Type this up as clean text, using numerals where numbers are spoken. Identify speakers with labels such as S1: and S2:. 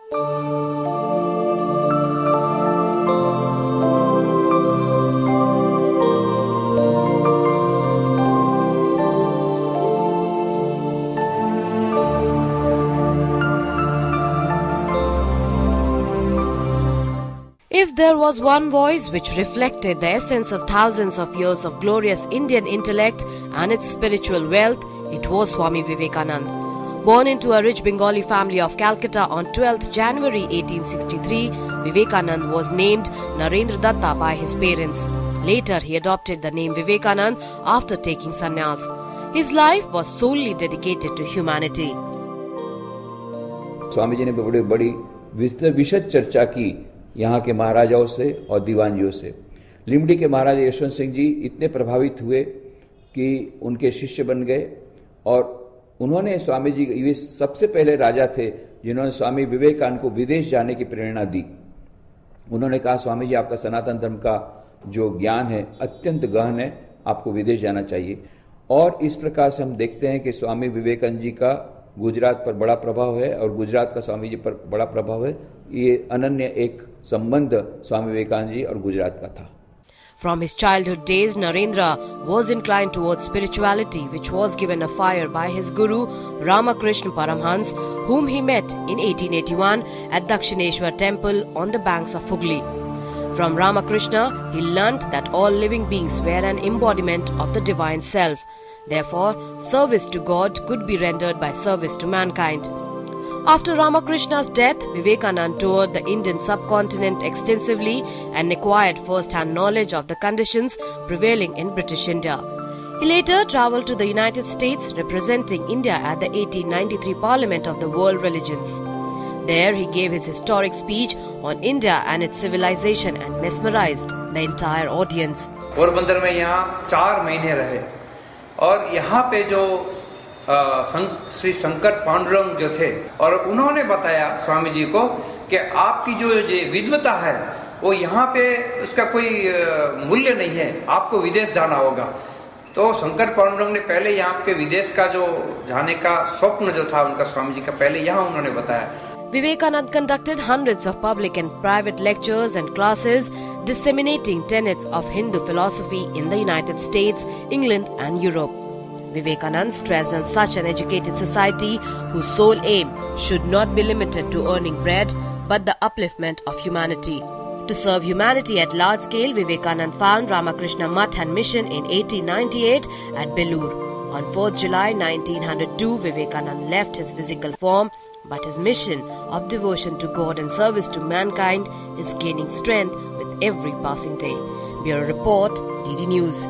S1: If there was one voice which reflected the essence of thousands of years of glorious Indian intellect and its spiritual wealth, it was Swami Vivekananda. Born into a rich Bengali family of Calcutta on 12th January 1863, Vivekananda was named Narendra Datta by his parents. Later, he adopted the name Vivekananda after taking sannyas. His life was solely dedicated to humanity.
S2: Swami ji ने बड़ी विशद चर्चा की यहाँ के महाराजाओं से और दीवानजियों से। लिमडी के महाराजा यशवंत सिंह जी इतने प्रभावित हुए कि उनके शिष्य बन गए और उन्होंने स्वामी जी, ये सबसे पहले राजा थे जिन्होंने स्वामी विवेकानंद को विदेश जाने की प्रेरणा दी। उन्होंने कहा, स्वामी जी आपका सनातन धर्म का जो ज्ञान है अत्यंत गहन है, आपको विदेश जाना चाहिए। और इस प्रकार से हम देखते हैं कि स्वामी विवेकानंद जी का गुजरात पर बड़ा प्रभाव है और गुजरात का स्वामी जी पर बड़ा प्रभाव है। ये अनन्य एक संबंध स्वामी विवेकानंद जी और गुजरात का था।
S1: From his childhood days, Narendra was inclined towards spirituality, which was given a fire by his guru Ramakrishna Paramhans, whom he met in 1881 at Dakshineshwar temple on the banks of Hooghly. From Ramakrishna, he learnt that all living beings were an embodiment of the divine self. Therefore, service to God could be rendered by service to mankind. After Ramakrishna's death, Vivekananda toured the Indian subcontinent extensively and acquired first-hand knowledge of the conditions prevailing in British India. He later travelled to the United States, representing India at the 1893 Parliament of the World Religions. There, he gave his historic speech on India and its civilization and mesmerized the entire audience.
S3: Porbandar में यहाँ 4 महीने रहे और यहाँ पे जो श्री शंकर पांडुरंग जो थे, और उन्होंने बताया स्वामी जी को कि आपकी जो विद्वता है वो यहाँ पे उसका कोई मूल्य नहीं है, आपको विदेश जाना होगा। तो शंकर पांडुरंग ने पहले यहाँ के विदेश का जो जाने का स्वप्न जो था उनका स्वामी जी का, पहले यहाँ उन्होंने बताया।
S1: Vivekananda conducted hundreds of public and private lectures and classes disseminating tenets of Hindu philosophy in the United States, England and Europe. Vivekananda stressed on such an educated society whose sole aim should not be limited to earning bread but the upliftment of humanity. To serve humanity at large scale, Vivekananda found Ramakrishna Math and Mission in 1898 at Belur. On 4th July 1902, Vivekananda left his physical form, but his mission of devotion to God and service to mankind is gaining strength with every passing day. Bureau Report, DD News.